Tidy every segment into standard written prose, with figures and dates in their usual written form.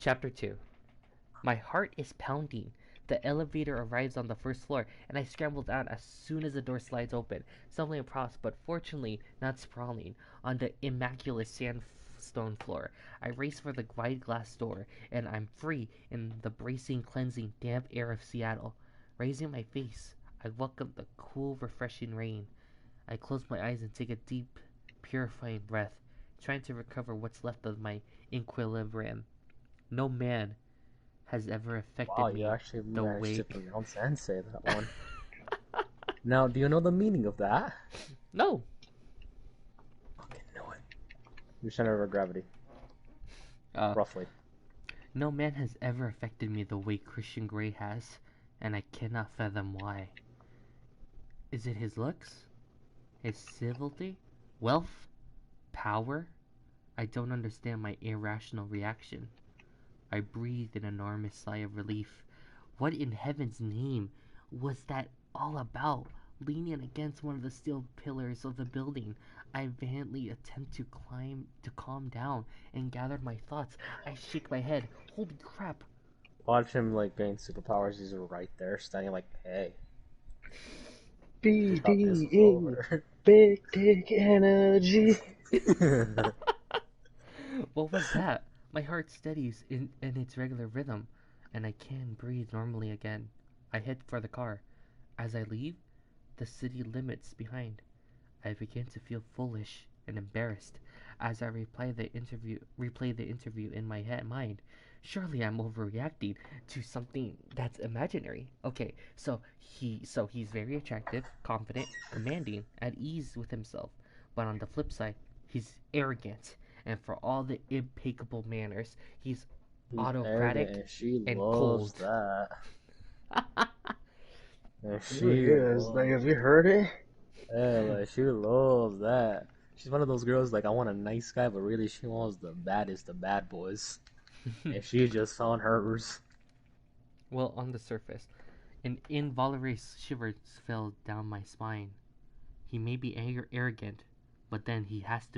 Chapter 2. My heart is pounding. The elevator arrives on the first floor, and I scramble out as soon as the door slides open, stumbling across, but fortunately not sprawling, on the immaculate sandstone floor. I race for the wide glass door, and I'm free in the bracing, cleansing, damp air of Seattle. Raising my face, I welcome the cool, refreshing rain. I close my eyes and take a deep, purifying breath, trying to recover what's left of my equilibrium. No man has ever Wow, affected you me actually the managed to way. pronounce and say that one. Now, do you know the meaning of that? No. Fucking know it. Your center of gravity, Uh, roughly. no man has ever affected me the way Christian Grey has, and I cannot fathom why. Is it his looks? His civility? Wealth? Power? I don't understand my irrational reaction. I breathed an enormous sigh of relief. What in heaven's name was that all about? Leaning against one of the steel pillars of the building, I vehemently attempt to calm down and gather my thoughts. I shake my head. Holy crap! Watch him like gain superpowers. He's right there, standing like, "Hey, just thought this was BDE, over." big dick energy. What was that? My heart steadies in its regular rhythm, and I can breathe normally again. I head for the car. As I leave, the city limits behind. I begin to feel foolish and embarrassed as I replay the interview in my mind. Surely I'm overreacting to something that's imaginary. Okay, so he's very attractive, confident, commanding, at ease with himself. But on the flip side, he's arrogant, and for all the impeccable manners, he's He's arrogant, autocratic and she and loves cold. that. And It really she is. Like, loves have you heard it? Yeah, like she loves that. She's one of those girls like I want a nice guy, but really she wants the baddest, the bad boys. And she just found hers. Well, on the surface, an involuntary shiver fell down my spine. He may be arrogant, but then he has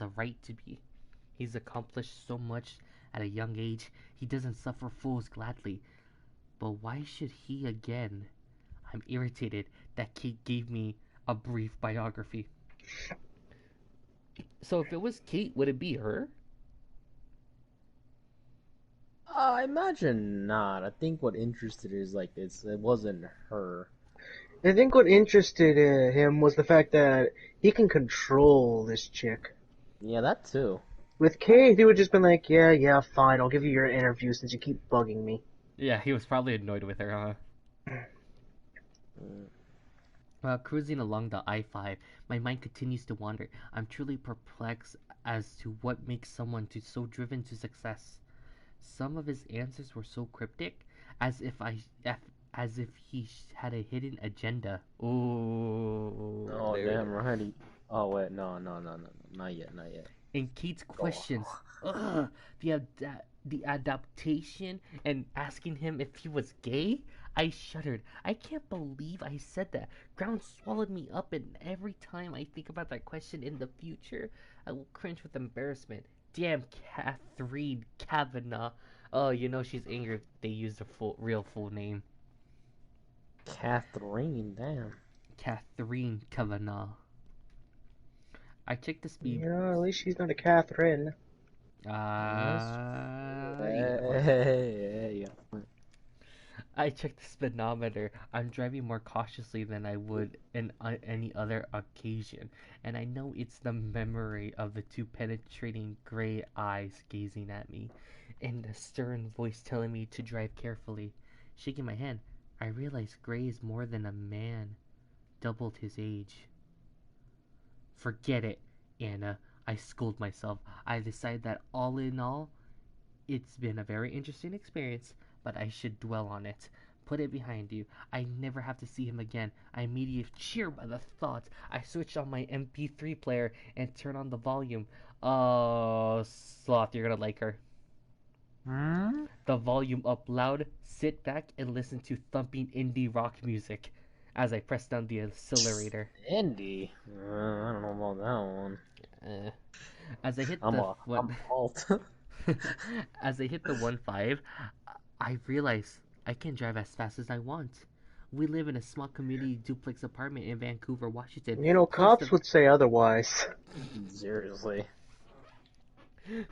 a right to be. He's accomplished so much at a young age, he doesn't suffer fools gladly. But why should he again? I'm irritated that Kate gave me a brief biography. So if it was Kate, would it be her? I imagine not. I think what interested her is like it wasn't her. I think what interested him was the fact that he can control this chick. Yeah, that too. With Kate, he would just been like, yeah, yeah, fine, I'll give you your interview since you keep bugging me. Yeah, he was probably annoyed with her, huh? Mm. While cruising along the I-5, my mind continues to wander. I'm truly perplexed as to what makes someone so driven to success. Some of his answers were so cryptic, as if as if he had a hidden agenda. Oh, Oh there it damn is. right. Oh wait, no, not yet, not yet. In Kate's Go on. questions, ugh, the adaptation and asking him if he was gay, I shuddered. I can't believe I said that. Ground swallowed me up, and every time I think about that question in the future, I will cringe with embarrassment. Damn Catherine Kavanaugh. Oh, you know she's angry if they use the real full name. Catherine, damn. Catherine Kavanaugh. I checked the speed. Yeah, at least she's not a Catherine. That's Yeah, fine. hey, yeah. I checked the speedometer. I'm driving more cautiously than I would in any other occasion, and I know it's the memory of the two penetrating gray eyes gazing at me, and the stern voice telling me to drive carefully. Shaking my hand, I realize Gray is more than a man, doubled his age. Forget it, Anna. I scold myself. I decide that all in all, it's been a very interesting experience, but I should dwell on it. Put it behind you. I never have to see him again. I immediately cheer by the thought. I switch on my MP3 player and turn on the volume. Oh, Sloth, you're gonna like her. Hmm? The volume up loud, sit back, and listen to thumping indie rock music as I press down the accelerator. Andy. I don't know about that one. Uh, as I hit I'm the a what? I'm alt. As I hit the 1.5, I realize I can drive as fast as I want. We live in a small community duplex apartment in Vancouver, Washington, You know, close cops to would say otherwise. Seriously.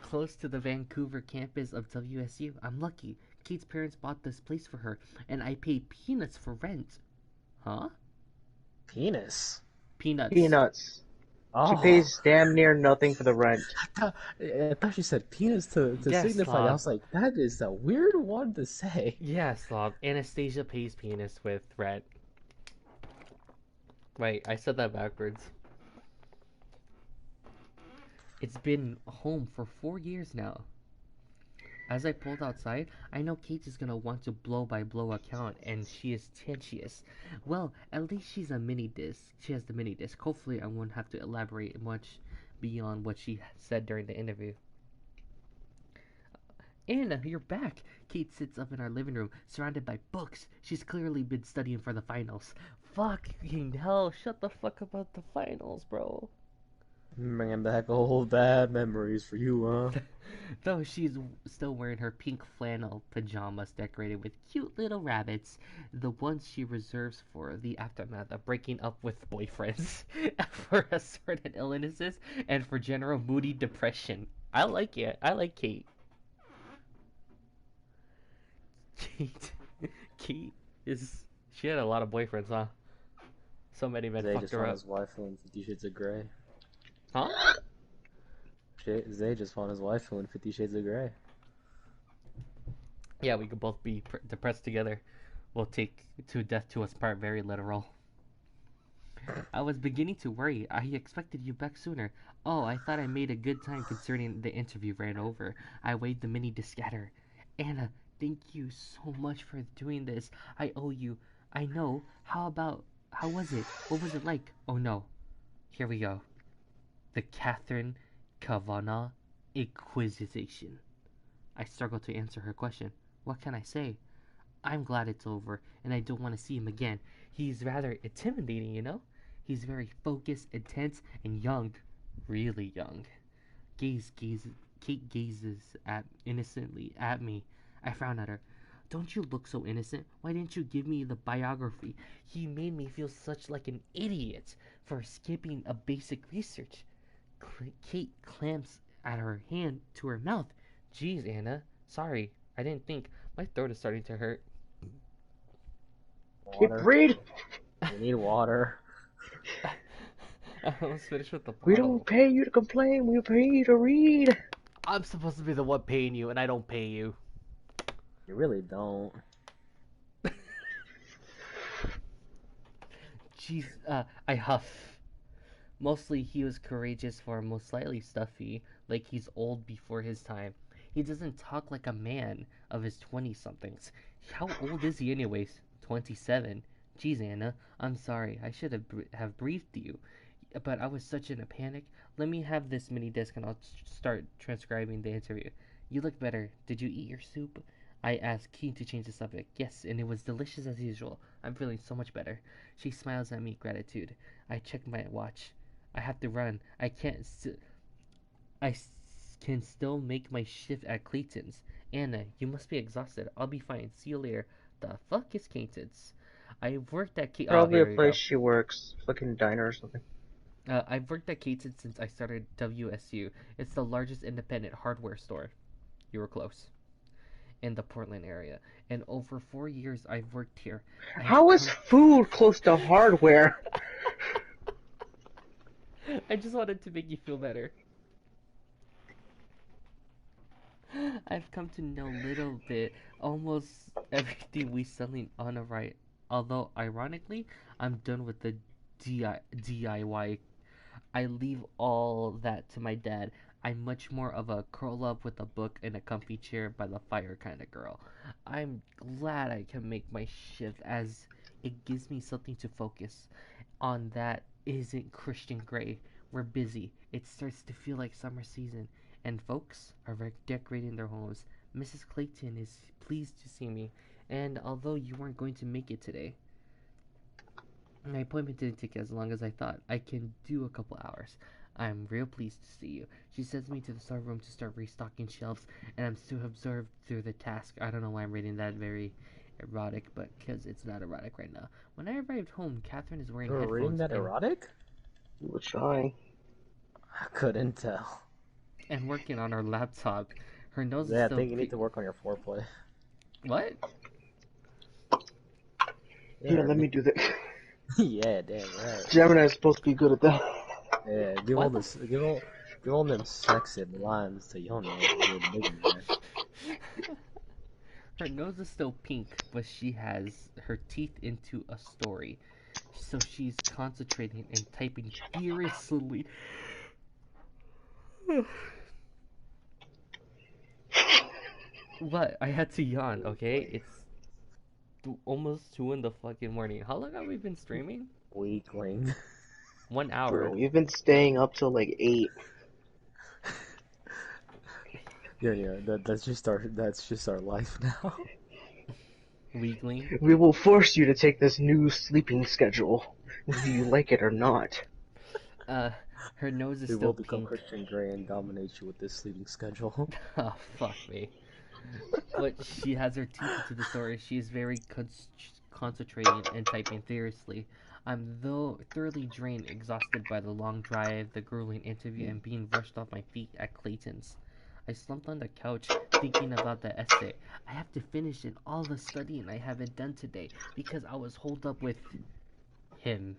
close to the Vancouver campus of WSU. I'm lucky. Kate's parents bought this place for her, and I paid peanuts for rent. Huh? Penis. Peanuts. Peanuts. She Oh, pays damn near nothing for the rent. I thought she said penis to Yes, signify that. I Sloth. was like, that is a weird one to say. Yes, Sloth. Anastasia pays penis with rent. Wait, I said that backwards. It's been home for 4 years now. As I pulled outside, I know Kate is gonna want to blow by blow account, and she is tentious. Well, at least she's a mini disc. She has the mini disc. Hopefully, I won't have to elaborate much beyond what she said during the interview. Anna, you're back. Kate sits up in our living room, surrounded by books. She's clearly been studying for the finals. Fucking hell! Shut the fuck about the finals, bro. Bringing back old bad memories for you, huh? Though she's still wearing her pink flannel pajamas decorated with cute little rabbits, the ones she reserves for the aftermath of breaking up with boyfriends, for assorted illnesses, and for general moody depression. I like it. I like Kate. Kate. Kate is. She had a lot of boyfriends, huh? So many men Zay fucked just her found up. his wife in 50 Shades of Grey. Huh? Zay just found his wife in 50 Shades of Grey. Yeah, we could both be depressed together. We'll take to death to us part very literal. I was beginning to worry. I expected you back sooner. Oh, I thought I made a good time concerning the interview ran over. I waved the mini disc at her. Anna, thank you so much for doing this. I owe you. I know. How was it? What was it like? Oh no. Here we go. The Catherine Kavanagh Inquisition. I struggled to answer her question. What can I say? I'm glad it's over, and I don't want to see him again. He's rather intimidating, you know? He's very focused, intense, and young. Really young. Kate gazes at innocently at me. I frown at her. Don't you look so innocent? Why didn't you give me the biography? He made me feel such like an idiot for skipping a basic research. Kate clamps at her hand to her mouth. Geez, Anna. Sorry. I didn't think. My throat is starting to hurt. Keep Water. reading. We need water. I almost finished with the We don't bottle. pay you to complain. We pay you to read. I'm supposed to be the one paying you, and I don't pay you. You really don't. Jeez, I huff. Mostly he was courageous for most slightly stuffy, like he's old before his time. He doesn't talk like a man of his 20 somethings. How old is he, anyways? 27. Geez, Anna, I'm sorry. I should have briefed you. But I was such in a panic. Let me have this mini disc and I'll start transcribing the interview. You look better. Did you eat your soup? I asked, keen to change the subject. Yes, and it was delicious as usual. I'm feeling so much better. She smiles at me, gratitude. I check my watch. I have to run. I can still make my shift at Clayton's. Anna, you must be exhausted. I'll be fine. See you later. The fuck is Clayton's? I've worked at Oh, Probably a here we place go. she works. Fucking diner or something. I've worked at Clayton's since I started WSU. It's the largest independent hardware store. You were close. In the Portland area. And over 4 years I've worked here. I have How is come. food close to hardware? I just wanted to make you feel better. I've come to know little bit, almost everything we selling on a right. Although ironically, I'm done with the DIY. I leave all that to my dad. I'm much more of a curl up with a book in a comfy chair by the fire kind of girl. I'm glad I can make my shift as it gives me something to focus on that isn't Christian Grey. We're busy. It starts to feel like summer season, and folks are decorating their homes. Mrs. Clayton is pleased to see me, and although you weren't going to make it today, my appointment didn't take as long as I thought. I can do a couple hours. I'm real pleased to see you. She sends me to the storeroom to start restocking shelves, and I'm still absorbed through the task. I don't know why I'm reading that very erotic, but because it's not erotic right now. When I arrived home, Catherine is wearing You were reading headphones that erotic? You were trying. I couldn't tell. and working on her laptop. Her nose is Yeah, I still think you need to work on your foreplay. What? You Here, heard let me me. do that. Yeah, damn right. Gemini is supposed to be good at that. Yeah, What the give all them sexy lines to Yon-Yo. You're the big man. Her nose is still pink, but she has her teeth into a story. So she's concentrating and typing furiously. What? I had to yawn, okay? It's almost 2 in the fucking morning. How long have we been streaming? Weakling. Bro,1 hour. we've been staying up till like 8. Yeah, that's just our life now. Weakling. We will force you to take this new sleeping schedule, whether you like it or not. Uh, her nose is We still will become pink. Christian Grey and dominate you with this sleeping schedule. Oh, fuck me. But she has her teeth into the story. She is very concentrating and typing furiously. I'm though thoroughly drained, exhausted by the long drive, the grueling interview, and being rushed off my feet at Clayton's. I slumped on the couch, thinking about the essay. I have to finish it, all the studying I haven't done today, because I was holed up with him.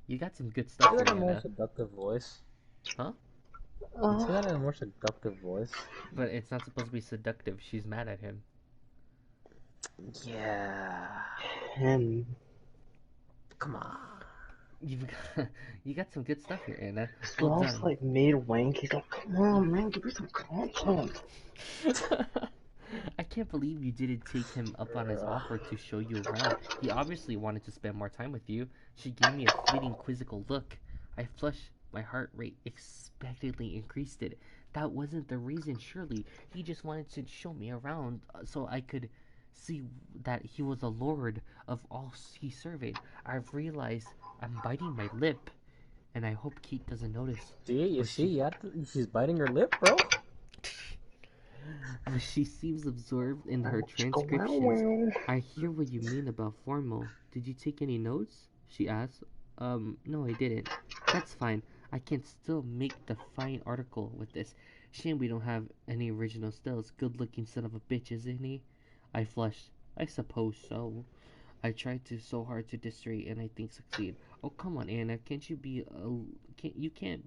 You got some good Say stuff that here, in a more Anna. seductive voice. Huh? Uh, Say that in a more seductive voice. But it's not supposed to be seductive. She's mad at him. Yeah. him. Come on. You've got, you got some good stuff here, Anna. Well Sloth's done. like mid wank. He's like, come on, man, give me some content. I can't believe you didn't take him up on his offer to show you around. He obviously wanted to spend more time with you. She gave me a fleeting quizzical look. I flushed. My heart rate expectantly increased it. That wasn't the reason, surely. He just wanted to show me around so I could see that he was a lord of all he surveyed. I've realized I'm biting my lip, and I hope Kate doesn't notice. See, you But see, she she's biting her lip, bro. but she seems absorbed in her Wow, transcriptions. wow. I hear what you mean about formal. Did you take any notes? She asked. No, I didn't. That's fine. I can still make the fine article with this. Shame we don't have any original stills. Good looking son of a bitch, isn't he? I flushed. I suppose so. I tried to so hard to distract and I think succeed. Oh come on, Anna, can't you be can't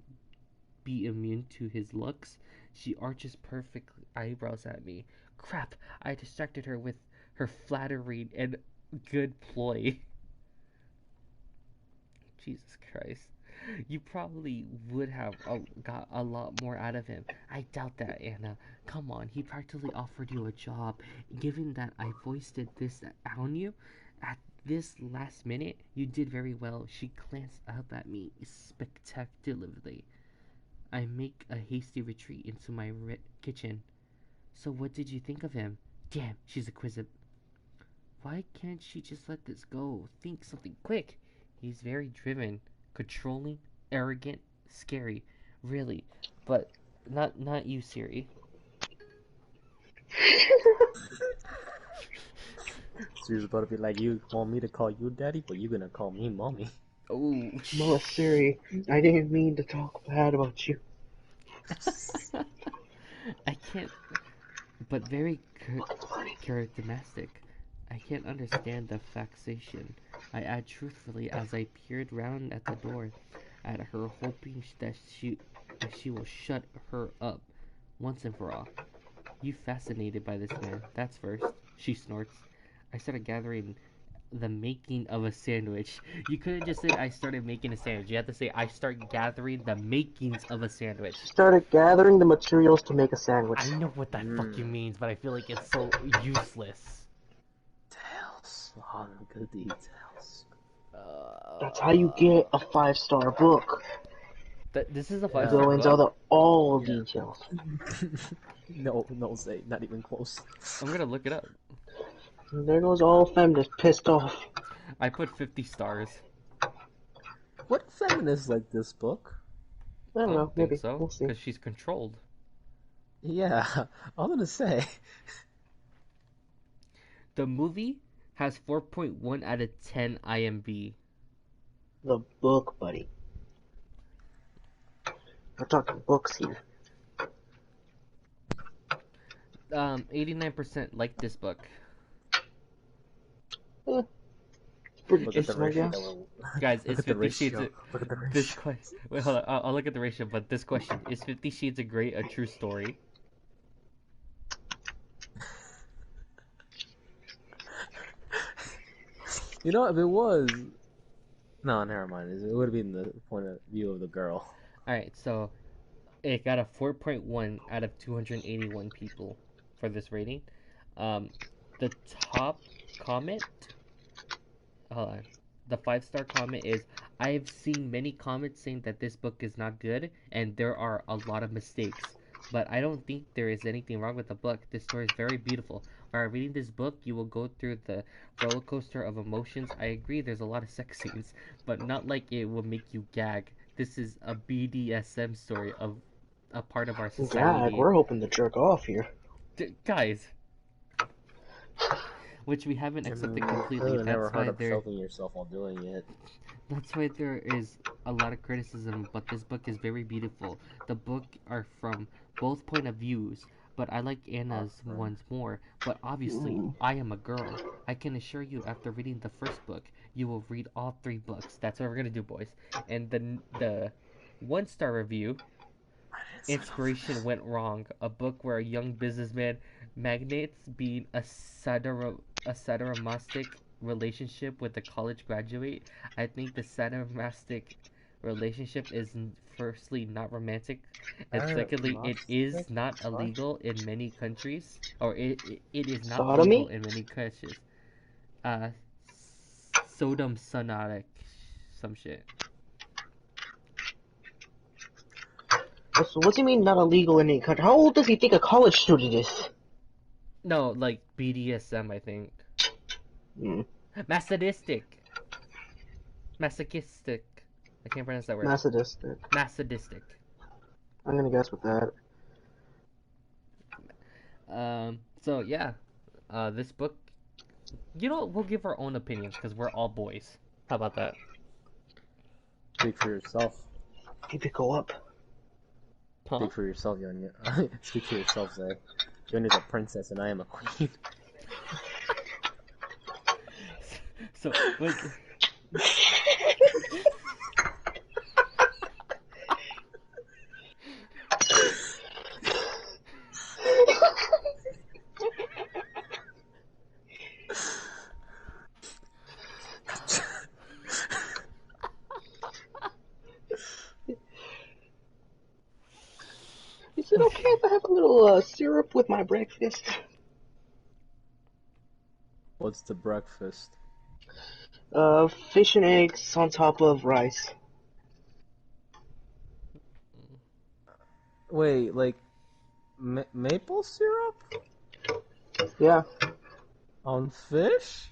be immune to his looks? She arches perfect eyebrows at me. Crap, I distracted her with her flattering and good ploy. Jesus Christ. You probably would have got a lot more out of him. I doubt that, Anna. Come on, he practically offered you a job. Given that I foisted this on you, at this last minute, you did very well. She glanced up at me spectacularly. I make a hasty retreat into my kitchen. So what did you think of him? Damn, she's acquisitive. Why can't she just let this go? Think something quick. He's very driven, controlling, arrogant, scary. Really. But not you, Siri. She was about to be like, you want me to call you daddy, but you're gonna call me mommy. Oh, Mama Siri, I didn't mean to talk bad about you. I can't. But very characteristic. I can't understand the vexation. I add truthfully as I peered round at the door at her, hoping that she will shut her up once and for all. You fascinated by this man? That's first. She snorts. I started gathering the making of a sandwich. You could have just said I started making a sandwich. You have to say I start gathering the makings of a sandwich. She started gathering the materials to make a sandwich. I know what that fucking means, but I feel like it's so useless. Details. All the good details. That's how you get a 5-star book. This is a You Yeah. five-star go into book. the all Yeah. details. No, say, not even close. I'm gonna look it up. And there goes all feminists pissed off. I put 50 stars. What feminists like this book? I don't I know. don't think Maybe so, we'll see. because she's controlled. Yeah, I'm gonna say. The movie has 4.1 out of 10 IMB. The book, buddy. We're talking books here. 89% like this book. Eh, pretty Look at the It's decent, I ratio that guess. we're. Guys, Look it's at the 50 Shades ratio. of Look at the this ratio. question. Wait, hold on. I'll look at the ratio, but this question is 50 Shades of Grey a true story? You know, if it was, no, never mind. It would have been the point of view of the girl. All right, so it got a 4.1 out of 281 people for this rating. Um, the top comment, hold on. The 5-star comment is, I've seen many comments saying that this book is not good and there are a lot of mistakes. But I don't think there is anything wrong with the book. This story is very beautiful. While reading this book, you will go through the roller coaster of emotions. I agree, there's a lot of sex scenes, but not like it will make you gag. This is a BDSM story of a part of our Gag, society. we're hoping to jerk off here. Guys, which we haven't accepted And completely. clearly never That's heard why of there choking yourself while doing it. That's why there is a lot of criticism, but this book is very beautiful. The book are from both point of views, but I like Anna's Awesome. ones more. But obviously, Mm. I am a girl. I can assure you, after reading the first book, you will read all 3 books. That's what we're gonna do, boys. And the 1-star review, I didn't sign up for inspiration went wrong. A book where a young businessman magnates being a sadomastic relationship with a college graduate. I think the sadomastic relationship is firstly not romantic, and that. secondly, it is not What? illegal in many countries, or it is not legal Sodomy? in many countries. Uh, Sodom sonotic, some shit. What's he mean not illegal in any country? How old does he think a college student is? No, like BDSM, I think. Hmm. Masochistic. Masochistic. I can't pronounce that word. Masochistic. Masochistic. I'm gonna guess with that. So yeah, this book. You know, we'll give our own opinions because we're all boys. How about that? Speak for yourself. Keep it go up. Huh? Speak for yourself, Yon-Yo. Speak for yourself, Zay. Yon-Yo's a princess and I am a queen. So wait. Is it okay if I have a little syrup with my breakfast? What's the breakfast? Fish and eggs on top of rice. Wait, like maple syrup Yeah, on fish?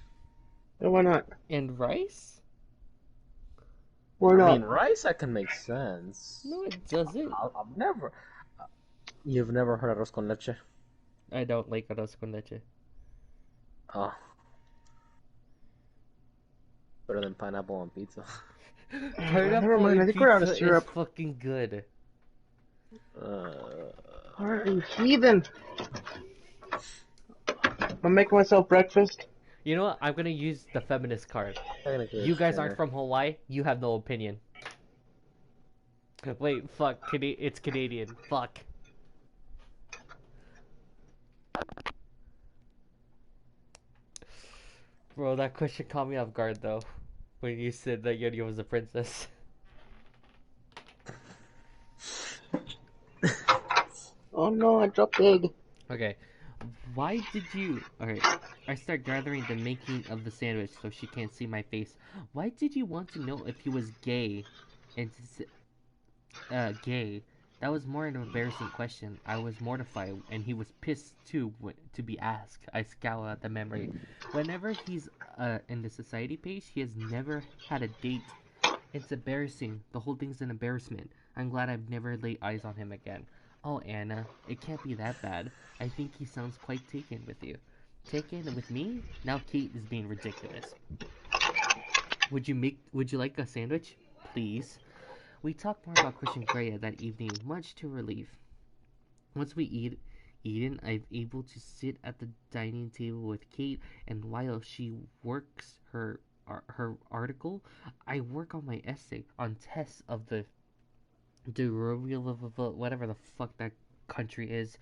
yeah, why not? And rice? Why I not? mean, rice that can make sense. No, it doesn't. I've never. You've never heard arroz con leche? I don't like arroz con leche. Oh, better than pineapple on pizza. Never Pineapple mind, in I think we're out of pizza is syrup. fucking good. Uh, Alright, you heathen. I'm making myself breakfast. You know what? I'm gonna use the feminist card. technically, You it's guys aren't dinner. from Hawaii. You have no opinion. Wait, fuck. It's Canadian. Fuck. Bro, that question caught me off guard though. When you said that Yon-Yo was a princess. Oh no, I dropped the egg. Okay. Why did you. Alright. I start gathering the making of the sandwich so she can't see my face. Why did you want to know if he was gay? And gay. That was more an embarrassing question. I was mortified, and he was pissed too to be asked. I scowl at the memory. Whenever he's in the society page, he has never had a date It's embarrassing. The whole thing's an embarrassment. I'm glad I've never laid eyes on him again. Oh, Anna, it can't be that bad. I think he sounds quite taken with you. Taken with me? Now Kate is being ridiculous. Would you like a sandwich? Please. We talked more about Christian Grey that evening, much to relief. Once we eaten, I'm able to sit at the dining table with Kate, and while she works her article, I work on my essay on tests of the whatever the fuck that country is.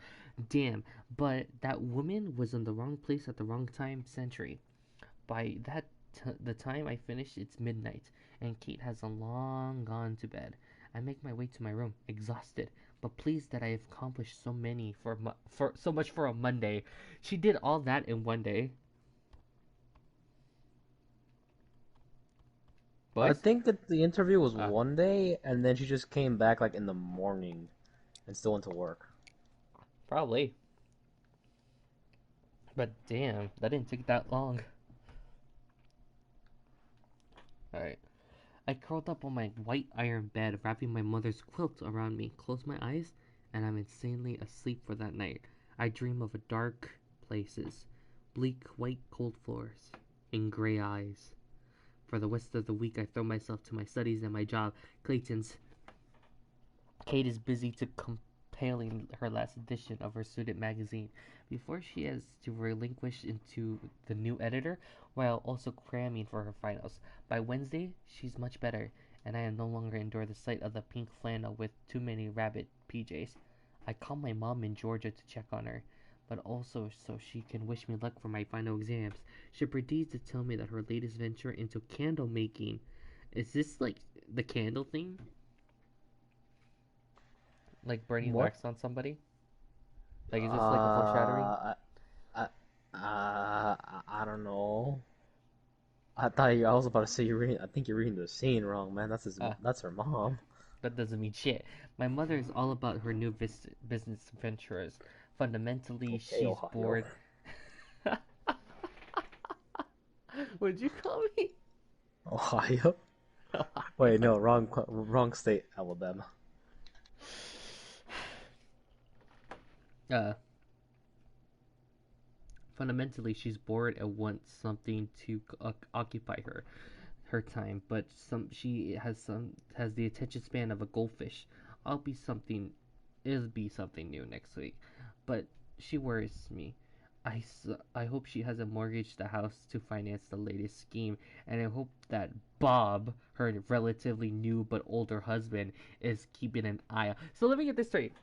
Damn, but that woman was in the wrong place at the wrong time century. By the time I finish, it's midnight, and Kate has long gone to bed. I make my way to my room, exhausted, but pleased that I have accomplished so many for so much for a Monday. She did all that in one day, I boys. think that the interview was Uh, one day, and then she just came back like in the morning and still went to work. Probably, but damn, that didn't take that long. All right. I curled up on my white iron bed, wrapping my mother's quilt around me, close my eyes, and I'm insanely asleep for that night. I dream of dark places, bleak white cold floors, and gray eyes. For the rest of the week, I throw myself to my studies and my job. Clayton's Kate is busy to compiling her last edition of her student magazine before she has to relinquish into the new editor while also cramming for her finals. By Wednesday, she's much better, and I no longer endure the sight of the pink flannel with too many rabbit PJs. I call my mom in Georgia to check on her, but also so she can wish me luck for my final exams. She proceeds to tell me that her latest venture into candle making. Is this like the candle thing? Like burning What? wax on somebody? Like, is this like a foreshadowing? Uh, I, I don't know. I was about to say you're reading. I think you're reading the scene wrong, man. Uh, That's her mom. that doesn't mean shit. My mother is all about her new business ventures. Fundamentally, Okay, she's Ohio. bored. Would you call me? Ohio? Wait, no, wrong state, Alabama. uh, Fundamentally, she's bored and wants something to occupy her time, but some has the attention span of a goldfish. I'll be something It'll be something new next week, but she worries me. I hope she hasn't mortgaged the house to finance the latest scheme, and I hope that Bob, her relatively new but older husband, is keeping an eye out. So let me get this straight.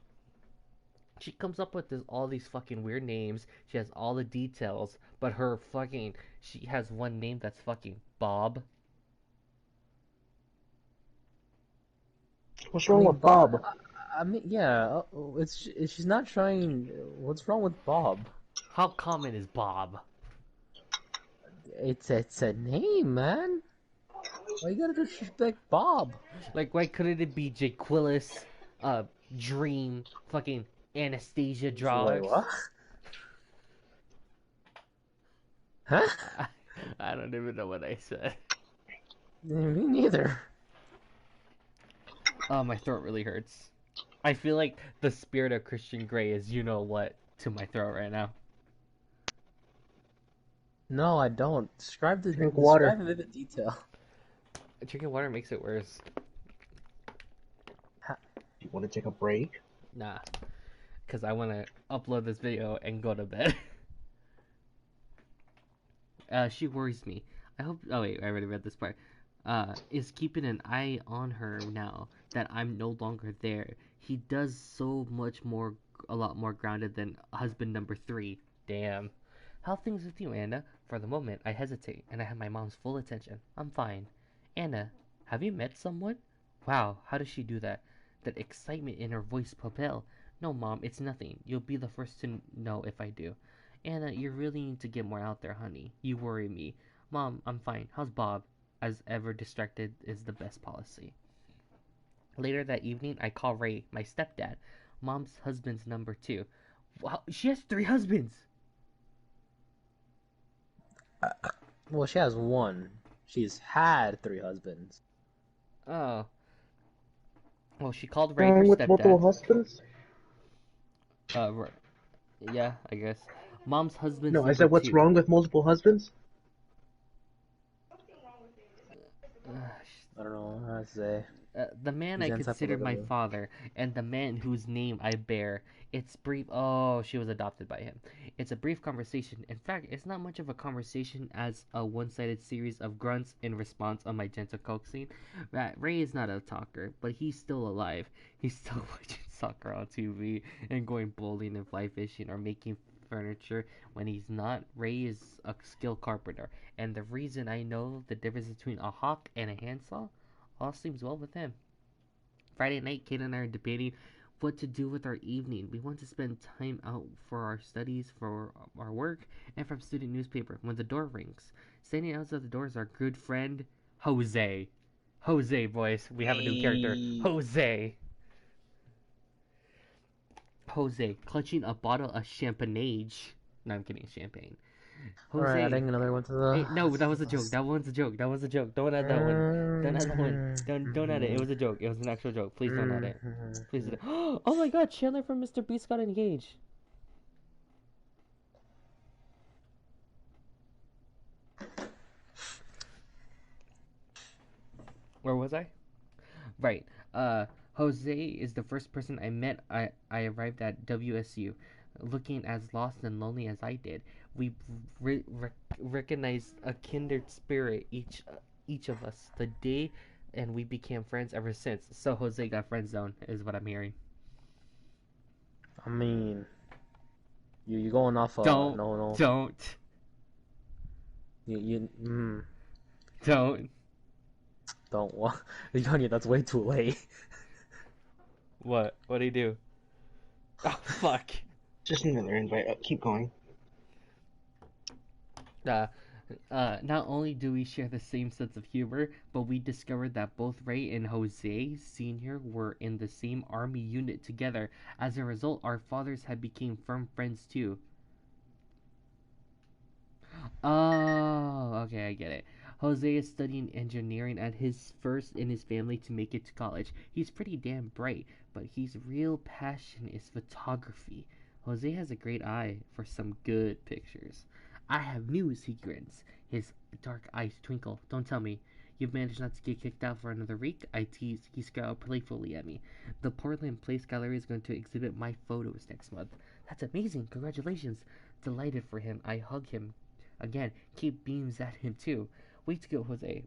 She comes up with all these fucking weird names. She has all the details, but she has one name that's fucking Bob. What's I wrong mean, with Bob? yeah. She's not trying. What's wrong with Bob? How common is Bob? It's a name, man. Why you gotta disrespect Bob? Like, why couldn't it be Jaquillis, uh, Dream, fucking Anastasia Wait, Draws? what? Huh? I, I don't even know what I said. Me neither. Oh, my throat really hurts. I feel like the spirit of Christian Grey is you know what to my throat right now. No, I don't. Drink Describe water. in vivid detail. Drinking water makes it worse. Do you want to take a break? Nah, because I want to upload this video and go to bed. She worries me. I hope. Oh wait, I already read this part. Is keeping an eye on her now that I'm no longer there. He does so much more, a lot more grounded than husband number three. Damn. How things with you, Anna? For the moment, I hesitate, and I have my mom's full attention. I'm fine. Anna, have you met someone? Wow, how does she do that? That excitement in her voice propel. No, mom, it's nothing. You'll be the first to know if I do. Anna, you really need to get more out there, honey. You worry me. Mom, I'm fine. How's Bob? As ever, distracted is the best policy. Later that evening, I call Ray, my stepdad, Mom's husband's number two. Wow, she has three husbands! Well, she has one. She's had three husbands. Oh, well, she called Ray her Wrong with multiple stepdad. husbands? Uh, yeah, I guess. Mom's husband's No, I number said what's two. wrong with multiple husbands? I don't know what to say. The man He's I consider my anti-political. father, and the man whose name I bear. It's brief. Oh, she was adopted by him. It's a brief conversation. In fact, it's not much of a conversation as a one-sided series of grunts in response on my gentle coaxing. Ray is not a talker, but he's still alive. He's still watching soccer on TV and going bowling and fly fishing or making furniture when he's not. Ray is a skilled carpenter, and the reason I know the difference between a hawk and a handsaw all seems well with him. Friday night, Kate and I are debating what to do with our evening. We want to spend time out for our studies, for our work, and from student newspaper when the door rings. Standing outside the door is our good friend, Jose. Jose, boys. We have a new character. Hey. Jose. Jose, clutching a bottle of champagnage. No, I'm kidding, champagne. All right, Jose. adding another one to the Hey, no, that was a joke. That one's a joke. That was a joke. Don't add that one. Don't add that one. Don't add it. It was a joke. It was an actual joke. Please don't add it. Please don't. Oh my God! Chandler from Mr. Beast got engaged. Where was I? Right. Jose is the first person I met. I arrived at WSU, looking as lost and lonely as I did. We recognized a kindred spirit each of us the day, and we became friends ever since. So Jose got friend zone, is what I'm hearing. I mean, you going off Don't, no no don't, you don't. don't what Yonya, that's way too late. What? What do you do? Oh fuck. Just another invite. Keep going. Uh, not only do we share the same sense of humor, but we discovered that both Ray and Jose Sr. were in the same army unit together. As a result, our fathers had become firm friends too. Oh, okay, I get it. Jose is studying engineering and his first in his family to make it to college. He's pretty damn bright, but his real passion is photography. Jose has a great eye for some good pictures. I have news, he grins. His dark eyes twinkle. Don't tell me. You've managed not to get kicked out for another week? I tease. He scowled playfully at me. The Portland Place Gallery is going to exhibit my photos next month. That's amazing. Congratulations. Delighted for him, I hug him. Again, Kate beams at him too. Way to go, Jose.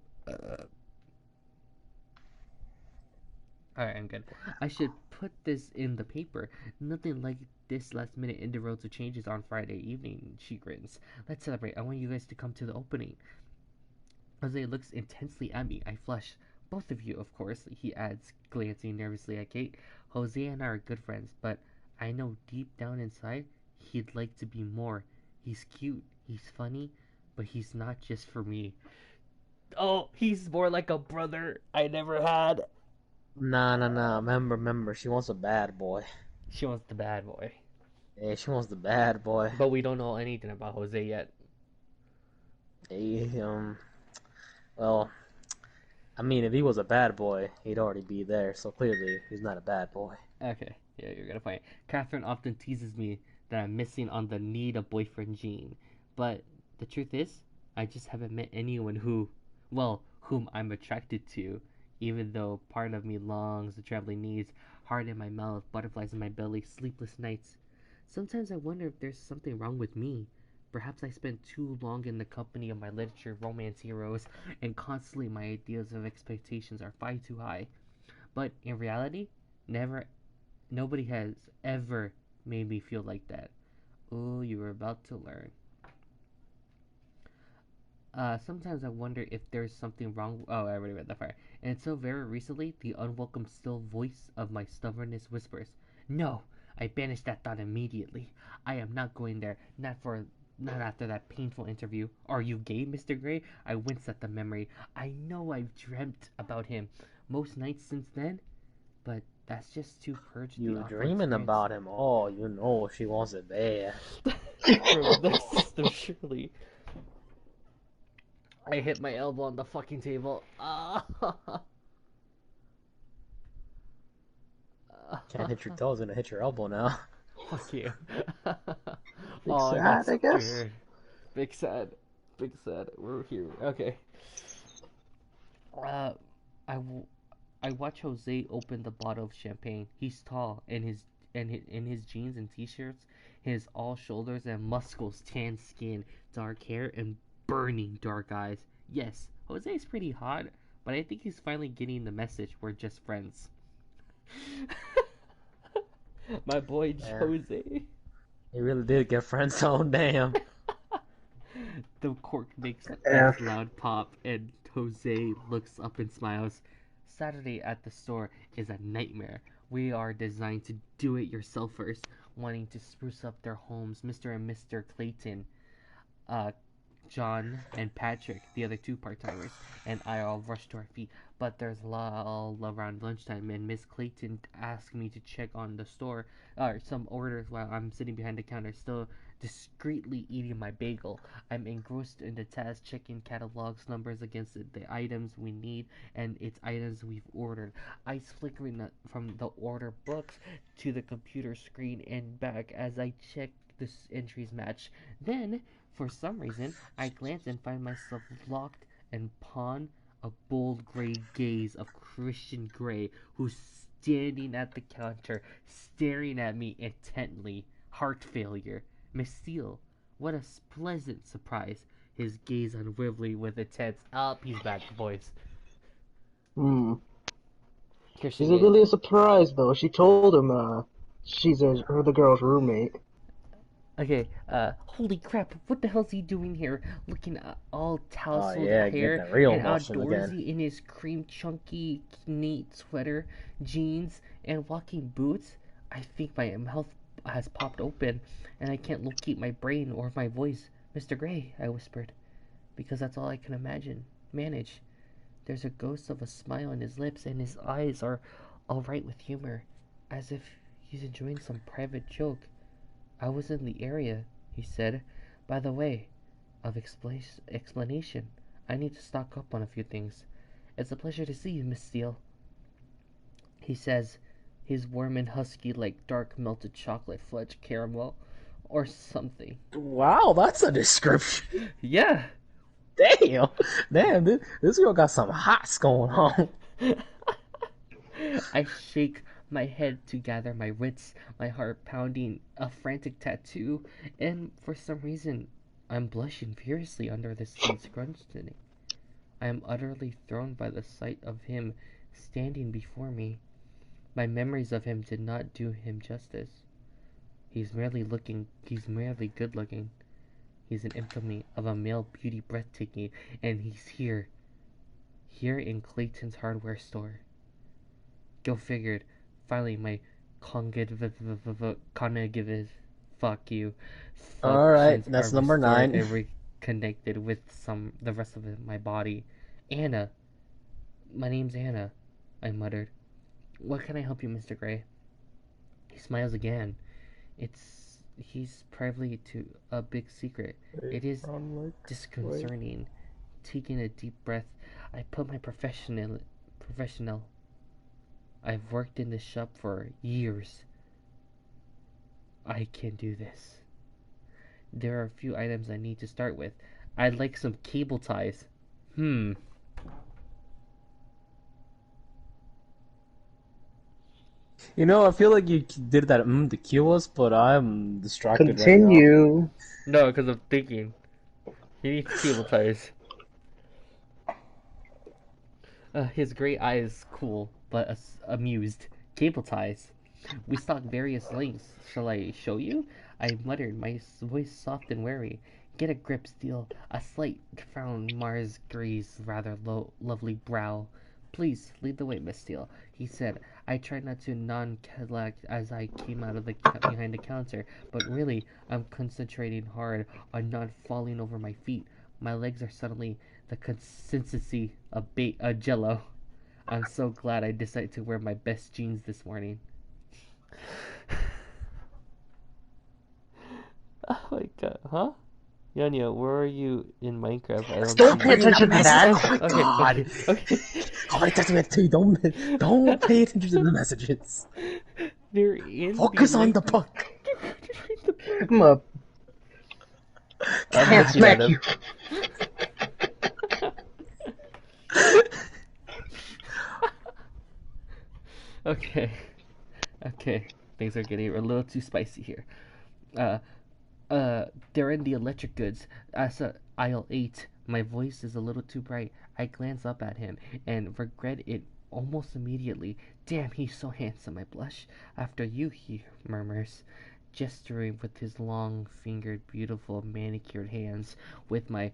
Alright, I'm good. I should put this in the paper. Nothing like this last minute in the road to changes on Friday evening, she grins. Let's celebrate. I want you guys to come to the opening. Jose looks intensely at me. I flush. Both of you, of course, he adds, glancing nervously at Kate. Jose and I are good friends, but I know deep down inside he'd like to be more. He's cute, he's funny, but he's not just for me. Oh, he's more like a brother I never had. Nah. Remember. She wants a bad boy. She wants the bad boy. Hey, she wants the bad boy. But we don't know anything about Jose yet. Hey, well, I mean, if he was a bad boy, he'd already be there. So clearly, he's not a bad boy. Okay, yeah, you're gonna find. Catherine often teases me that I'm missing on the need a boyfriend gene. But the truth is, I just haven't met anyone whom I'm attracted to, even though part of me longs the trembling knees, heart in my mouth, butterflies in my belly, sleepless nights. Sometimes I wonder if there's something wrong with me. Perhaps I spend too long in the company of my literature romance heroes, and constantly my ideas of expectations are far too high. But in reality, never nobody has ever made me feel like that. Oh, you were about to learn. Sometimes I wonder if there's something wrong. Oh, I already read that part. And so very recently, the unwelcome still voice of my stubbornness whispers, "No!" I banish that thought immediately. I am not going there. Not after that painful interview. Are you gay, Mr. Gray? I wince at the memory. I know I've dreamt about him most nights since then, but that's just to purge the You awful dreaming experience. about him? Oh, you know she wants it bad. From the sister Shirley. I hit my elbow on the fucking table. Ah. Can't hit your toes, gonna hit your elbow now. Fuck you. Big Oh, I got sad, I guess. scared. Big sad. Big sad. We're here. Okay. Uh, I, w- I watch Jose open the bottle of champagne. He's tall, in his jeans and t-shirts, his all shoulders and muscles, tan skin, dark hair, and burning dark eyes. Yes, Jose's pretty hot, but I think he's finally getting the message. We're just friends. My boy Man, Jose. he really did get friend zoned. Damn. The cork makes F. loud pop, and Jose looks up and smiles. Saturday at the store is a nightmare. We are designed to do-it-yourselfers, wanting to spruce up their homes. Mr. and Mr. Clayton, uh, John and Patrick, the other two part-timers, and I all rush to our feet. But there's all around lunchtime, and Miss Clayton asked me to check on the store, or some orders while I'm sitting behind the counter, still discreetly eating my bagel. I'm engrossed in the task, checking catalogs, numbers against the items we need, and its items we've ordered. Eyes flickering from the order books to the computer screen and back as I check the entries match. Then for some reason, I glance and find myself locked and upon a bold gray gaze of Christian Grey, who's standing at the counter, staring at me intently. Heart failure. Miss Steele. What a pleasant surprise. His gaze unwieldy with intense. Up, he's back, boys. Hmm. Christian Is it Grey. really a surprise though? She told him she's the girl's roommate. Okay, holy crap, what the hell's he doing here? Looking all Oh tousled yeah, hair getting real and emotional again. outdoorsy in his cream chunky neat sweater, jeans, and walking boots. I think my mouth has popped open, and I can't locate my brain or my voice. Mr. Gray, I whispered, because that's all I can manage. There's a ghost of a smile on his lips, and his eyes are all right with humor, as if he's enjoying some private joke. I was in the area, he said. By the way, of explanation, I need to stock up on a few things. It's a pleasure to see you, Miss Steele, he says. He's warm and husky like dark melted chocolate fudge caramel or something. Wow, that's a description. Yeah. Damn, damn, this girl got some hots going on. I shake my head to gather my wits, my heart pounding a frantic tattoo, and for some reason I'm blushing furiously under this heat scrutiny. I am utterly thrown by the sight of him standing before me. My memories of him did not do him justice. He's merely good looking. He's an infamy of a male beauty breathtaking, and he's here in Clayton's hardware store. Go figured. Finally, my cognitive fuck you All right, functions are that's number restored 9. and reconnected with the rest of my body. Anna, my name's Anna, I muttered. What can I help you, Mr. Gray? He smiles again. He's privy to a big secret. It is I'm like, wait. disconcerting. Taking a deep breath, I put my professional. I've worked in this shop for years. I can do this. There are a few items I need to start with. I'd like some cable ties. Hmm. You know, I feel like you did that to cue us, but I'm distracted right now. Continue. No, because I'm thinking. He needs cable ties. His gray eyes cool, but amused. Cable ties. We stock various lengths. Shall I show you? I muttered, my voice soft and wary. Get a grip, Steele. A slight frown mars Gray's rather lovely brow. Please, lead the way, Miss Steele, he said. I tried not to non-collect as I came out of the behind the counter, but really, I'm concentrating hard on not falling over my feet. My legs are suddenly the consistency of jello. I'm so glad I decided to wear my best jeans this morning. Oh my god, huh? Yon-Yo, where are you in Minecraft? I don't Don't see pay you. attention to that. Oh my god. Okay. Oh, I texted me too. Don't pay attention to the messages. They're in the Focus on the electric. puck. I'm a I'm hand looking at smack him. you. Okay, okay. Things are getting a little too spicy here. Uh, they're in the electric goods. Aisle 8. My voice is a little too bright. I glance up at him and regret it almost immediately. Damn, he's so handsome, I blush. After you, he murmurs, gesturing with his long fingered, beautiful, manicured hands, with my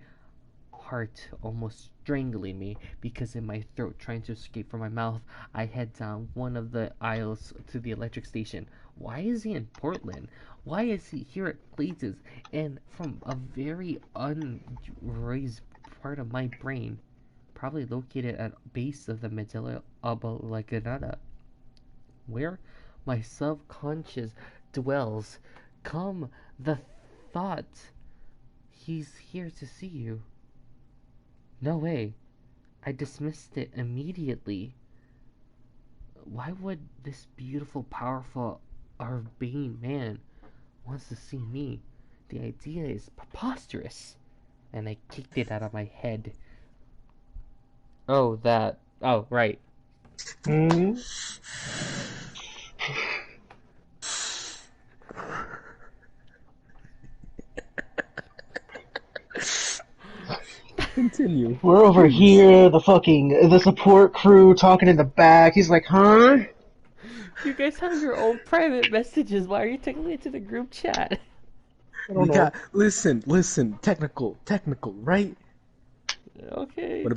heart almost strangling me because in my throat trying to escape from my mouth. I head down one of the aisles to the electric station. Why is he in Portland? Why is he here at Clayton's? And from a very unraised part of my brain, probably located at base of the medulla oblongata, where my subconscious dwells, come the thought, he's here to see you. No way. I dismissed it immediately. Why would this beautiful, powerful, urbane man wants to see me? The idea is preposterous. And I kicked it out of my head. Oh, that. Oh, right. Hmm? Continue, We're over please. here, the support crew talking in the back. He's like, huh? You guys have your own private messages. Why are you taking it to the group chat? I don't We know. got listen, technical, right? Okay. When a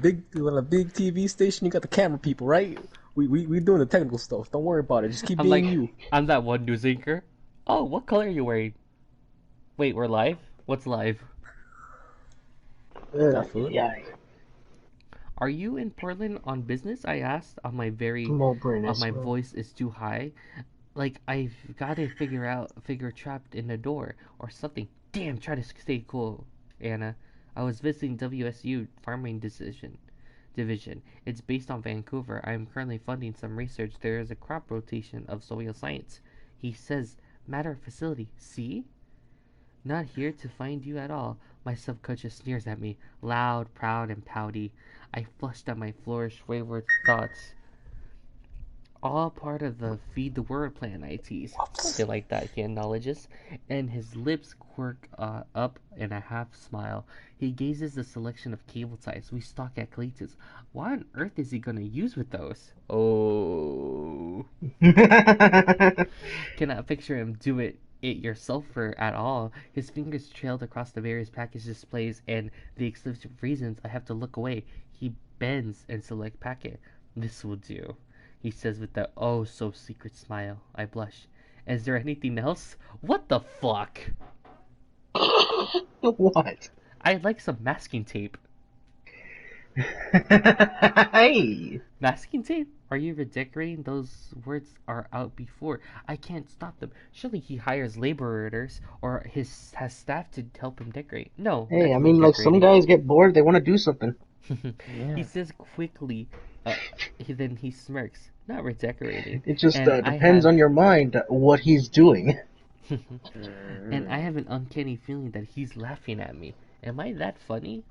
big TV station, you got the camera people, right? We doing the technical stuff. Don't worry about it. Just keep I'm being like, you. I'm that one news anchor. Oh, what color are you wearing? Wait, we're live? What's live? Got food? Yeah, Are you in Portland on business? I asked small brain on as my well. voice is too high. Like I've got to figure trapped in a door or something. Damn, try to stay cool, Anna. I was visiting WSU Farming Division. It's based on Vancouver. I am currently funding some research. There is a crop rotation of soil science. He says, matter facility. See? Not here to find you at all. My subconscious sneers at me, loud, proud, and pouty. I flushed at my flourish wayward thoughts. All part of the feed the word plan I tease. Whoops. Something like that, he acknowledges, and his lips quirk up in a half smile. He gazes the selection of cable ties we stock at Clayton's. What on earth is he gonna use with those? Oh. Cannot picture him do it yourself for at all. His fingers trailed across the various package displays and the exclusive reasons I have to look away. He bends and select packet. This will do, he says with a oh so secret smile. I blush. Is there anything else? What the fuck? What? I'd like some masking tape. Hey. Masking tape? Are you redecorating? Those words are out before. I can't stop them. Surely he hires laborers or has staff to help him decorate. No, Hey, not I to mean, like, some redecorating. guys get bored, they want to do something. He Yeah. says quickly, uh, then he smirks. Not redecorating. It just And I depends have on your mind what he's doing. and I Mm. have an uncanny feeling that he's laughing at me. Am I that funny?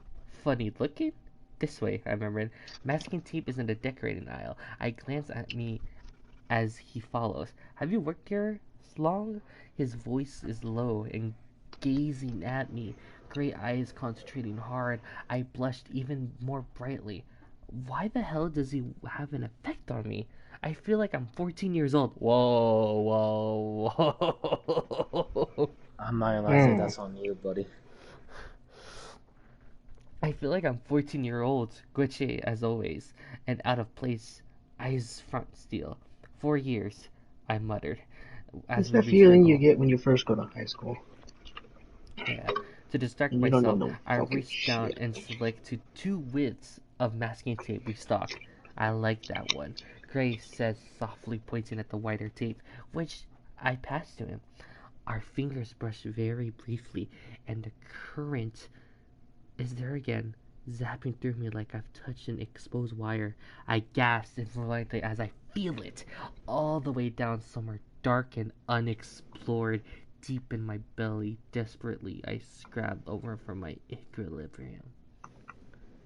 Funny looking? This way, I remembered. Masking tape is in the decorating aisle. I glance at me as he follows. Have you worked here long? His voice is low and gazing at me, gray eyes concentrating hard. I blushed even more brightly. Why the hell does he have an effect on me? I feel like I'm 14 years old. Whoa, whoa. I'm not gonna lie, say Hmm. that's on you, buddy. I feel like I'm 14-year-old, Gucci as always, and out of place. Eyes front steel. 4 years, I muttered as It's we that reached our feeling you goal. get when you first go to high school. Yeah. To distract And you don't know myself, no I fucking reached down shit. and selected two widths of masking tape we stock. I like that one, Gray says softly, pointing at the wider tape, which I passed to him. Our fingers brushed very briefly, and the current is there again, zapping through me like I've touched an exposed wire. I gasped involuntarily as I feel it all the way down somewhere dark and unexplored deep in my belly. Desperately, I scrabbed over for my equilibrium.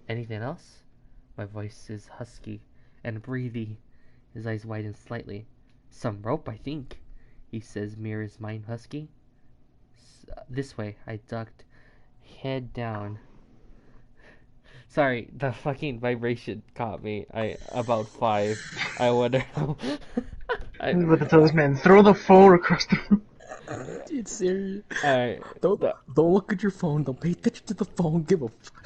Anything else? My voice is husky and breathy. His eyes widen slightly. Some rope, I think, he says, mirrors mine husky. This way, I ducked, head down. Sorry, the fucking vibration caught me. I about 5. I wonder how. I was about to tell this man, throw the phone across the room. It's serious. Alright. Don't look at your phone. Don't pay attention to the phone. Give a fuck.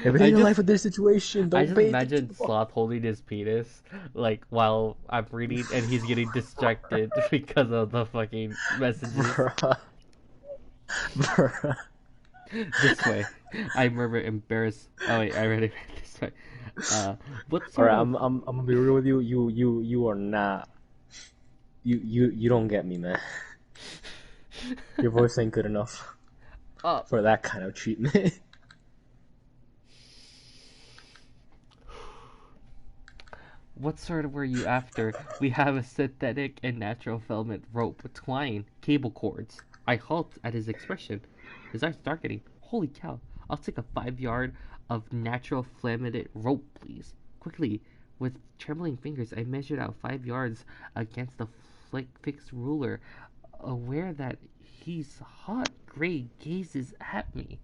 If it ain't your life or their situation, I don't just pay attention to imagine the phone. Sloth holding his penis, like, while I'm reading, and he's getting distracted because of the fucking messages. Bruh. Bruh. This way. I murmur embarrassed. Oh wait, I already read this way. What sort Alright, of... I'm gonna be real with you. You are not. You don't get me, man. Your voice ain't good enough for that kind of treatment. What sort of were you after? We have a synthetic and natural filament rope, twine, cable cords. I halt at his expression. His eyes darkening. Holy cow! I'll take a 5 yard of natural filament rope, please. Quickly, with trembling fingers, I measured out 5 yards against the fixed ruler, aware that his hot gray gazes at me.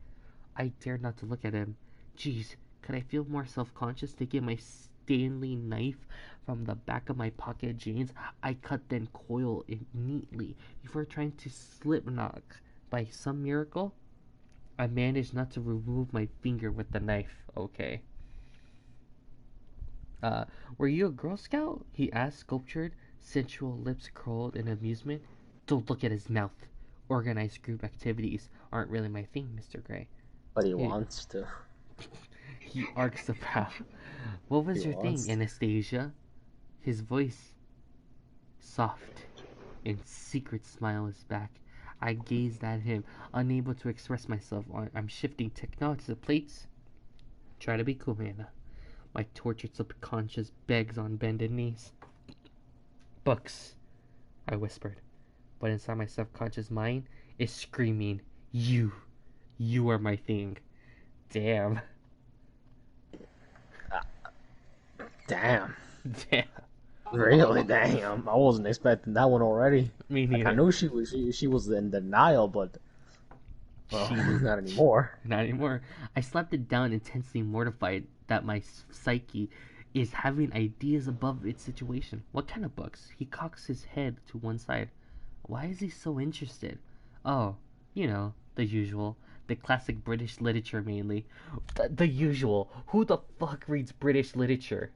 I dared not to look at him. Jeez, could I feel more self-conscious taking my Stanley knife from the back of my pocket jeans? I cut then coil it neatly before trying to slip knot. By some miracle, I managed not to remove my finger with the knife. Okay. Were you a Girl Scout? He asked, sculptured, sensual lips curled in amusement. Don't look at his mouth. Organized group activities aren't really my thing, Mr. Gray. But he wants to. He arcs the brow. What was He your thing, wants to. Anastasia? His voice, soft and secret smile is back. I gazed at him, unable to express myself. I'm shifting technology to the plates. Try to be cool, Hannah. My tortured subconscious begs on bended knees. Books, I whispered, but inside my subconscious mind is screaming, You are my thing. Damn. Damn. Damn. Really? Damn. I wasn't expecting that one already. Me Like, I neither. knew she was in denial, but well, not anymore. Not anymore. I slapped it down, intensely mortified that my psyche is having ideas above its situation. What kind of books? He cocks his head to one side. Why is he so interested? Oh, the usual. The classic British literature mainly. The usual. Who the fuck reads British literature?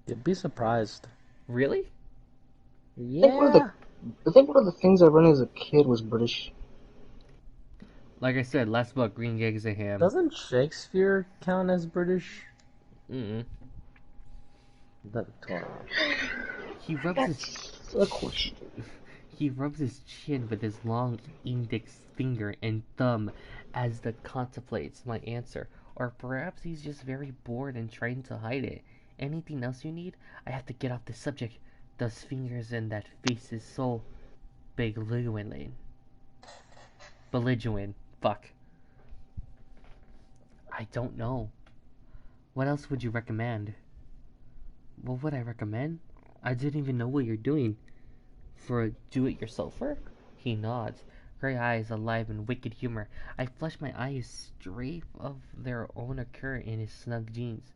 You'd be surprised. Really? Yeah. I think one of the things I read as a kid was British. Like I said, last book, Green Eggs and Ham. Doesn't Shakespeare count as British? Mm-mm. He rubs his... That's a question. He rubs his chin with his long index finger and thumb as the contemplates my answer. Or perhaps he's just very bored and trying to hide it. Anything else you need? I have to get off the subject. Those fingers and that face is so belligerent. Belligerent. Fuck. I don't know. What else would you recommend? What would I recommend? I didn't even know what you're doing. For a do-it-yourselfer? He nods, gray eyes alive in wicked humor. I flush my eyes straight of their own occur in his snug jeans.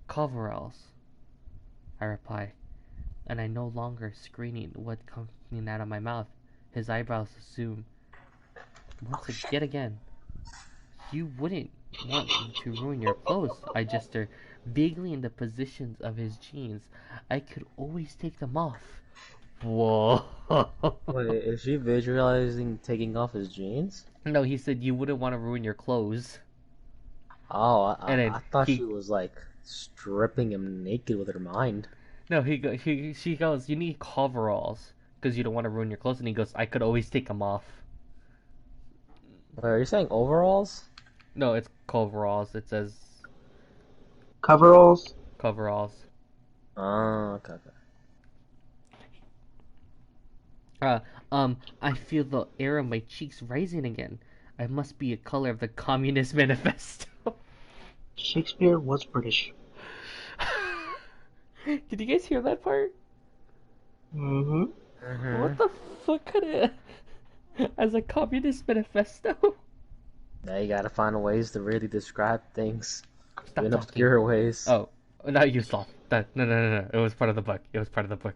Coveralls, I reply, and I no longer screening what coming out of my mouth. His eyebrows assume. Yet again, you wouldn't want to ruin your clothes. I gesture vaguely in the positions of his jeans. I could always take them off. Whoa. Wait, is she visualizing taking off his jeans? No, he said you wouldn't want to ruin your clothes. Oh, And then I thought she was like stripping him naked with her mind. No, she goes, you need coveralls because you don't want to ruin your clothes. And he goes, I could always take them off. Wait, are you saying overalls? No, it's coveralls. It says Coveralls? coveralls. Oh, okay. Uh, I feel the air on my cheeks rising again. I must be a color of the Communist Manifesto. Shakespeare was British. Did you guys hear that part? Mm-hmm. What Mm-hmm. the fuck could it as a Communist Manifesto? Now you gotta find ways to really describe things Stop in talking. obscure ways. Oh, not you, Sloth. No. It was part of the book. It was part of the book.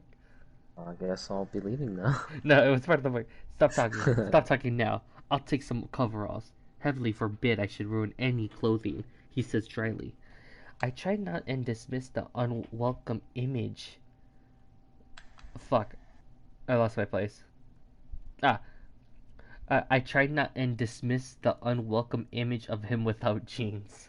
I guess I'll be leaving now. No, it was part of the book. Stop talking. Stop talking now. I'll take some coveralls. Heavily forbid I should ruin any clothing, he says dryly. I try not and dismiss the unwelcome image. Fuck. I lost my place. Ah. I try not and dismiss the unwelcome image of him without jeans.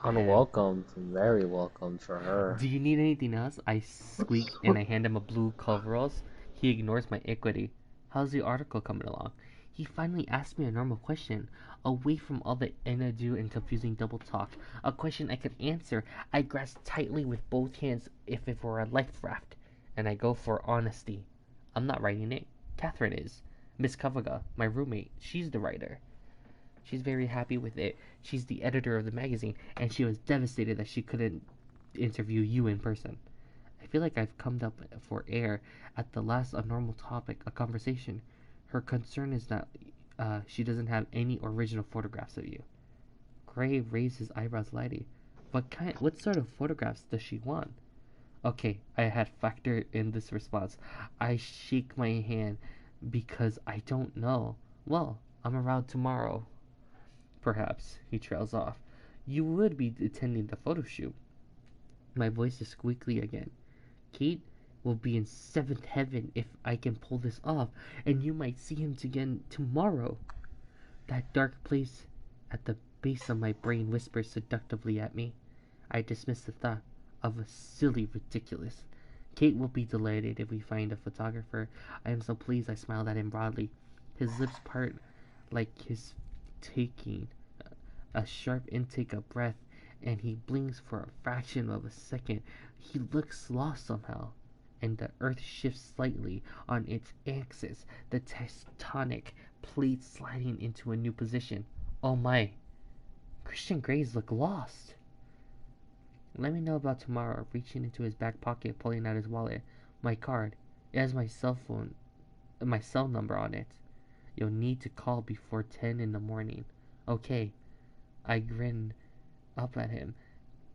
Unwelcome, very welcome for her. Do you need anything else? I squeak and I hand him a blue coveralls. He ignores my equity. How's the article coming along? He finally asked me a normal question, away from all the inado and confusing double talk. A question I could answer. I grasp tightly with both hands if it were a life raft, and I go for honesty. I'm not writing it. Catherine is. Miss Kavaga, my roommate, she's the writer. She's very happy with it. She's the editor of the magazine, and she was devastated that she couldn't interview you in person. I feel like I've come up for air at the last abnormal topic, a conversation. Her concern is that she doesn't have any original photographs of you. Gray raised his eyebrows slightly. What sort of photographs does she want? Okay, I had factored in this response. I shake my hand because I don't know. Well, I'm around tomorrow. Perhaps, he trails off. You would be attending the photo shoot. My voice is squeaky again. Kate will be in seventh heaven if I can pull this off, and you might see him again tomorrow. That dark place at the base of my brain whispers seductively at me. I dismiss the thought of a silly ridiculous. Kate will be delighted if we find a photographer. I am so pleased I smiled at him broadly. His lips part like his taking a sharp intake of breath, and he blinks for a fraction of a second. He looks lost somehow, and the earth shifts slightly on its axis, the tectonic plate sliding into a new position. Oh my, Christian Gray's look lost. Let me know about tomorrow, reaching into his back pocket, pulling out his wallet. My card. It has my cell number on it. You'll need to call before 10 in the morning. Okay. I grin up at him.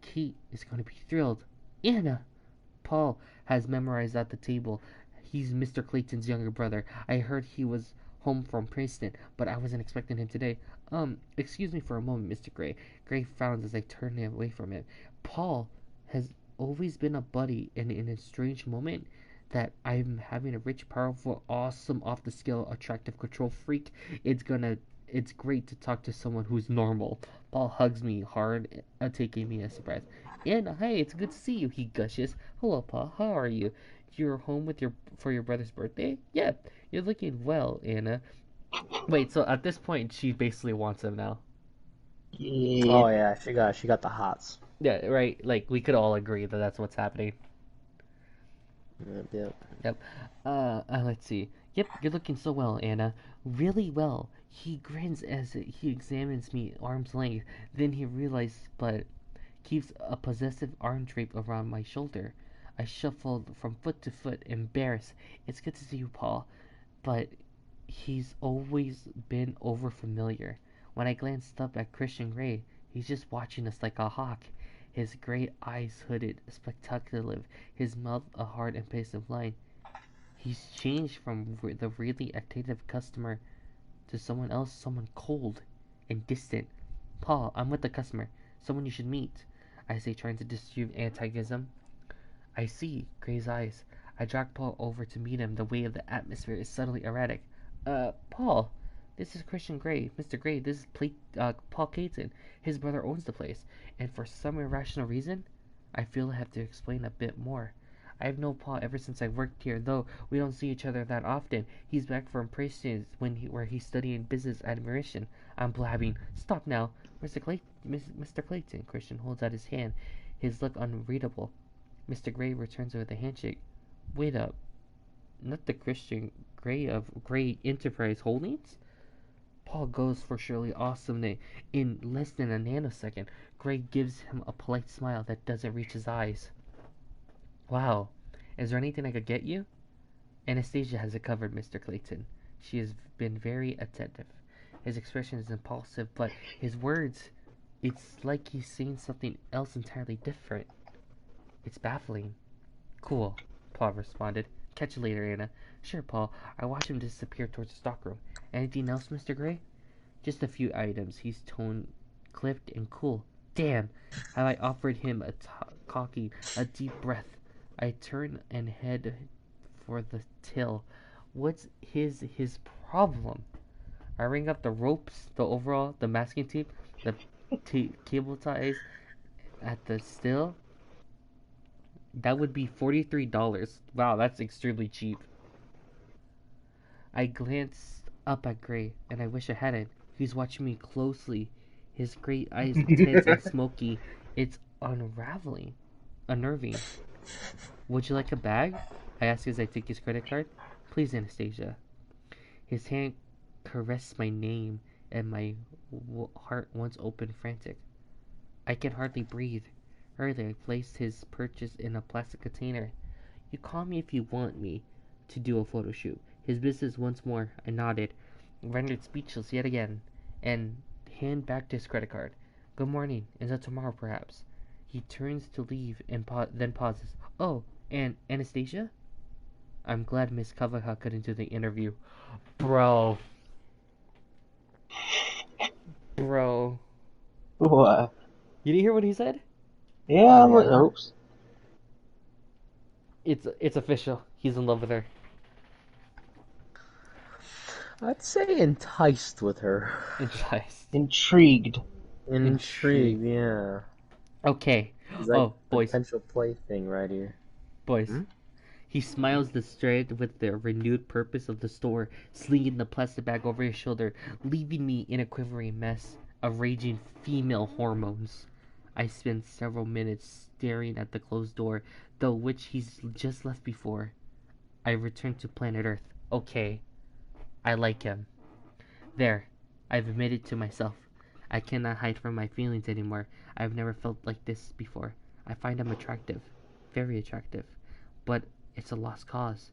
Kate is going to be thrilled. Anna! Paul has memorized at the table. He's Mr. Clayton's younger brother. I heard he was home from Princeton, but I wasn't expecting him today. Excuse me for a moment, Mr. Gray. Gray frowns as I turn away from him. Paul has always been a buddy, and in a strange moment that I'm having a rich, powerful, awesome, off the scale, attractive control freak, it's great to talk to someone who's normal. Paul hugs me hard, taking me as a breath. Anna, hey, it's good to see you, he gushes. Hello, Paul. How are you? You're home with your brother's birthday? Yep. You're looking well, Anna. Wait, so at this point, she basically wants him now. Yeah. Oh yeah, she got the hots. Yeah, right. Like we could all agree that that's what's happening. Yep, yep. Yep. Let's see. Yep, you're looking so well, Anna. Really well. He grins as he examines me arm's length. Then he realizes, but keeps a possessive arm drape around my shoulder. I shuffled from foot to foot, embarrassed. It's good to see you, Paul. But he's always been over familiar. When I glanced up at Christian Grey, he's just watching us like a hawk. His great eyes hooded, spectacular, his mouth a hard impassive line. He's changed from the really attentive customer to someone else, someone cold and distant. Paul, I'm with the customer. Someone you should meet. I say, trying to distribute antagonism. I see, Gray's eyes. I drag Paul over to meet him. The weight of the atmosphere is subtly erratic. Paul, this is Christian Gray. Mr. Gray, this is Paul Caton. His brother owns the place, and for some irrational reason, I feel I have to explain a bit more. I've known Paul ever since I worked here, though we don't see each other that often. He's back from Princeton where he's studying business administration. I'm blabbing. Stop now, Mr. Clayton. Christian holds out his hand, his look unreadable. Mr. Gray returns with a handshake. Wait up. Not the Christian Grey of Grey Enterprise Holdings? Paul goes for Shirley Awesome in less than a nanosecond. Grey gives him a polite smile that doesn't reach his eyes. Wow. Is there anything I could get you? Anastasia has it covered, Mr. Clayton. She has been very attentive. His expression is impulsive, but his words, it's like he's saying something else entirely different. It's baffling. Cool, Paul responded. Catch you later, Anna. Sure, Paul. I watched him disappear towards the stockroom. Anything else, Mr. Gray? Just a few items. He's tone clipped and cool. Damn! Have I offered him a deep breath? I turn and head for the till. What's his problem? I ring up the ropes, the overall, the masking tape, the cable ties at the still. That would be $43. Wow, that's extremely cheap. I glanced up at Gray, and I wish I hadn't. He's watching me closely. His great eyes tense and smoky. It's unnerving. Would you like a bag? I ask as I take his credit card. Please, Anastasia. His hand caressed my name, and my heart once opened frantic. I can hardly breathe. Earlier, I placed his purchase in a plastic container. You call me if you want me to do a photo shoot. His business once more. I nodded, rendered speechless yet again, and hand back his credit card. Good morning. Until tomorrow, perhaps. He turns to leave and then pauses. Oh, and Anastasia? I'm glad Miss Cavaha couldn't do the interview. Bro. Bro. What? You didn't hear what he said? Yeah, I'm like, Yeah. oops. It's official. He's in love with her. I'd say enticed with her. Enticed. Intrigued. Intrigued, yeah. Okay. He's like Oh, boys. potential plaything right here. Boys. Hmm? He smiles distracted with the renewed purpose of the store, slinging the plastic bag over his shoulder, leaving me in a quivering mess of raging female hormones. I spend several minutes staring at the closed door, though which he's just left before. I return to planet Earth. Okay, I like him. There, I've admitted to myself. I cannot hide from my feelings anymore. I've never felt like this before. I find him attractive, very attractive, but it's a lost cause.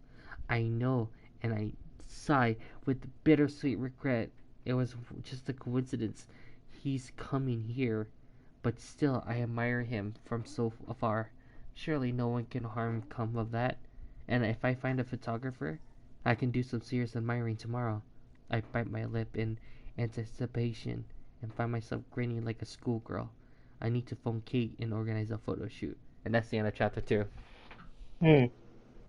I know, and I sigh with bittersweet regret. It was just a coincidence. He's coming here, but still I admire him from so afar. Surely no one can harm come of that. And if I find a photographer, I can do some serious admiring tomorrow. I bite my lip in anticipation and find myself grinning like a schoolgirl. I need to phone Kate and organize a photo shoot. And that's the end of chapter 2. Hmm.